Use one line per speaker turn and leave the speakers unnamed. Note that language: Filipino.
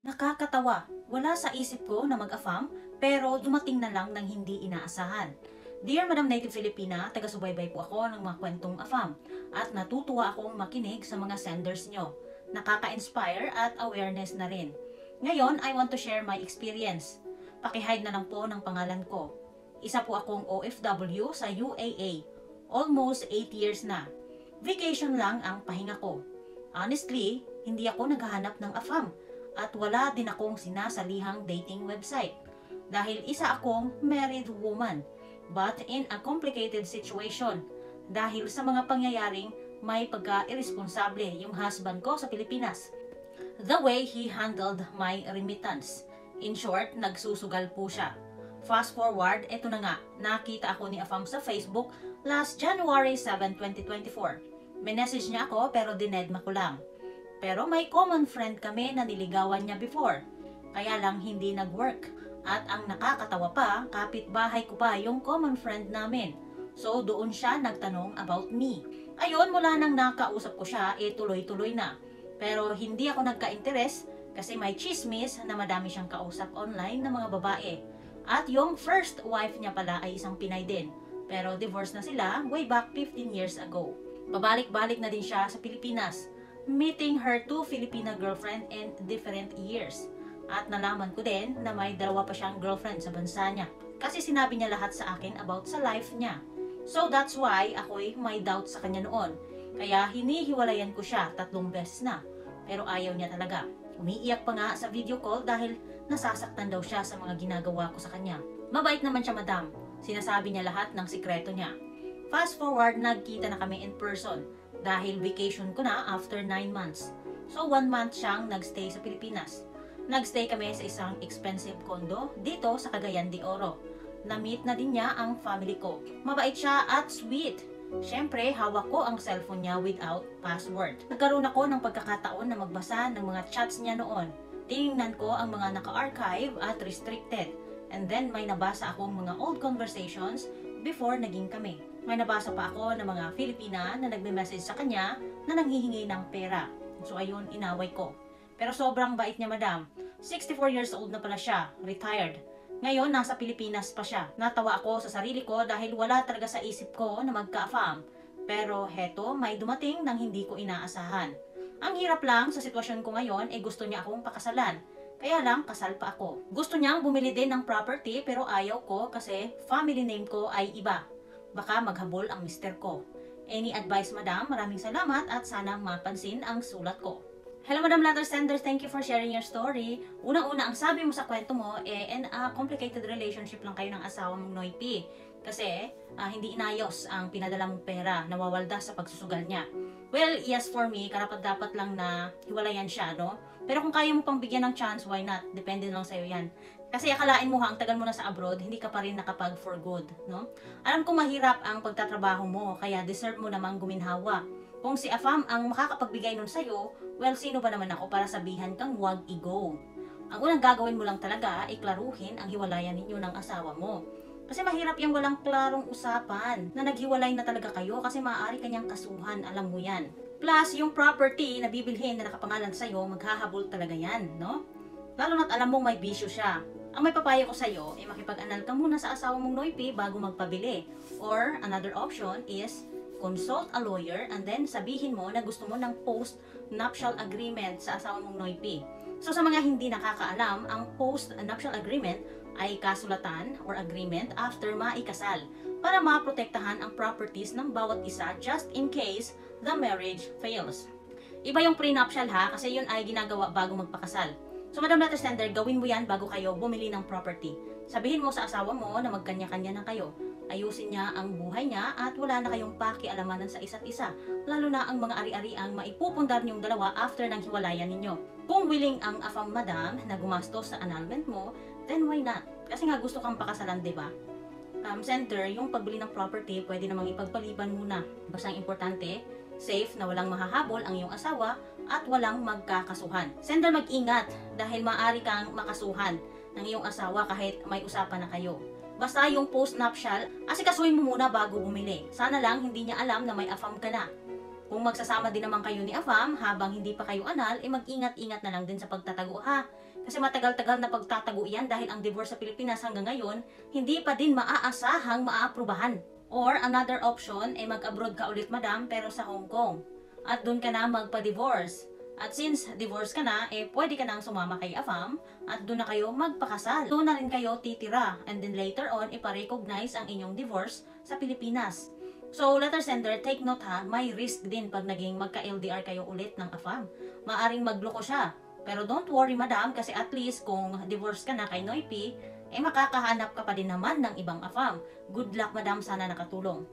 Nakakatawa, wala sa isip ko na mag-AFAM pero dumating na lang ng hindi inaasahan. Dear Madam Native Filipina, taga-subaybay po ako ng mga kwentong AFAM at natutuwa akong makinig sa mga senders nyo. Nakaka-inspire at awareness na rin. Ngayon, I want to share my experience. Pakihide na lang po ng pangalan ko. Isa po akong OFW sa UAA. Almost 8 years na. Vacation lang ang pahinga ko. Honestly, hindi ako naghahanap ng AFAM. At wala din akong sinasalihang dating website dahil isa akong married woman but in a complicated situation dahil sa mga pangyayaring may pagka-irresponsable yung husband ko sa Pilipinas. The way he handled my remittance. In short, nagsusugal po siya. Fast forward, eto na nga, nakita ako ni AFAM sa Facebook last January 7, 2024. Minessage niya ako pero dinedma ko lang. Pero may common friend kami na niligawan niya before. Kaya lang hindi nag-work. At ang nakakatawa pa, kapitbahay ko pa yung common friend namin. So doon siya nagtanong about me. Ayun, mula nang nakausap ko siya, tuloy-tuloy na. Pero hindi ako nagka-interes kasi may chismis na madami siyang kausap online na mga babae. At yung first wife niya pala ay isang Pinay din. Pero divorce na sila way back 15 years ago. Pabalik-balik na din siya sa Pilipinas, meeting her two Filipina girlfriend in different years. At nalaman ko din na may dalawa pa siyang girlfriend sa bansa niya. Kasi sinabi niya lahat sa akin about sa life niya. So that's why ako'y may doubt sa kanya noon. Kaya hinihiwalayan ko siya 3 beses na. Pero ayaw niya talaga. Umiiyak pa nga sa video call dahil nasasaktan daw siya sa mga ginagawa ko sa kanya. Mabait naman siya, madam. Sinasabi niya lahat ng sikreto niya. Fast forward, nagkita na kami in person. Dahil vacation ko na after 9 months. So 1 month siyang nagstay sa Pilipinas. Nagstay kami sa isang expensive condo dito sa Cagayan de Oro. Na-meet na din niya ang family ko. Mabait siya at sweet. Siyempre, hawak ko ang cellphone niya without password. Nagkaroon ako ng pagkakataon na magbasa ng mga chats niya noon. Tinignan ko ang mga naka-archive at restricted. And then may nabasa akong mga old conversations before naging kami. May nabasa pa ako ng mga Filipina na nagme-message sa kanya na nanghihingi ng pera. So ayun, inaway ko. Pero sobrang bait niya, madam. 64 years old na pala siya, retired. Ngayon, nasa Pilipinas pa siya. Natawa ako sa sarili ko dahil wala talaga sa isip ko na magka-AFAM. Pero heto, may dumating nang hindi ko inaasahan. Ang hirap lang sa sitwasyon ko ngayon, gusto niya akong pakasalan. Kaya lang, kasal pa ako. Gusto niyang bumili din ng property pero ayaw ko kasi family name ko ay iba. Baka maghabol ang mister ko. Any advice, madam? Maraming salamat at sana mapansin ang sulat ko. Hello, Madam Letter Sender. Thank you for sharing your story. Unang-una, ang sabi mo sa kwento mo, in a complicated relationship lang kayo ng asawa mong Noypi. Kasi, hindi inayos ang pinadala mong pera, nawawalda sa pagsusugal niya. Well, yes, for me, karapat-dapat lang na hiwalayan siya, no? Pero kung kaya mo pang bigyan ng chance, why not? Depende lang sa'yo yan. Kasi akalain mo ang tagal mo na sa abroad, hindi ka pa rin nakapag for good, no? Alam ko mahirap ang pagtatrabaho mo, kaya deserve mo namang guminhawa. Kung si AFAM ang makakapagbigay nun sa'yo, well, sino ba naman ako para sabihan kang wag i-go? Ang unang gagawin mo lang talaga ay klaruhin ang hiwalayan ninyo ng asawa mo. Kasi mahirap yung walang klarong usapan na naghiwalay na talaga kayo kasi maaari kanyang kasuhan, alam mo yan. Plus, yung property na bibilhin na nakapangalan sa'yo, maghahabol talaga yan, no? Lalo na't alam mong may bisyo siya. Ang may papayo ko sa'yo ay makipag-anal ka muna sa asawa mong Noypi bago magpabili. Or, another option is, consult a lawyer and then sabihin mo na gusto mo ng post-nuptial agreement sa asawa mong Noypi. So, sa mga hindi nakakaalam, ang post-nuptial agreement ay kasulatan or agreement after maikasal para maprotektahan ang properties ng bawat isa just in case the marriage fails. Iba yung prenuptial ha, kasi yun ay ginagawa bago magpakasal. So, Madam Letter Sender, gawin mo yan bago kayo bumili ng property. Sabihin mo sa asawa mo na magkanya-kanya na kayo. Ayusin niya ang buhay niya at wala na kayong pakialamanan sa isa't isa. Lalo na ang mga ari-ariang maipupundar niyong dalawa after ng hiwalayan ninyo. Kung willing ang AFAM, madam, na gumastos sa annulment mo, then why not? Kasi nga gusto kang pakasalan, diba? Center, yung pagbili ng property, pwede namang ipagpaliban muna. Basta ang importante, safe na walang mahahabol ang iyong asawa at walang magkakasuhan. Sender, mag-ingat dahil maaari kang makasuhan ng iyong asawa kahit may usapan na kayo. Basta yung post-nuptial, asikasuhin mo muna bago bumili. Sana lang hindi niya alam na may AFAM ka na. Kung magsasama din naman kayo ni Afam habang hindi pa kayo anal, mag-ingat-ingat na lang din sa pagtatago ha. Kasi matagal-tagal na pagtatago yan dahil ang divorce sa Pilipinas hanggang ngayon, hindi pa din maaasahang maaaprubahan. Or another option ay mag-abroad ka ulit madam pero sa Hong Kong. At doon ka na magpa-divorce. At since divorce ka na, pwede ka nang sumama kay Afam at doon na kayo magpakasal. Doon na rin kayo titira and then later on, ipa-recognize ang inyong divorce sa Pilipinas. So, letter sender, take note ha, may risk din pag naging magka-LDR kayo ulit ng Afam. Maaring magloko siya. Pero don't worry madam, kasi at least kung divorce ka na kay Noy P, makakahanap ka pa din naman ng ibang Afam. Good luck madam, sana nakatulong.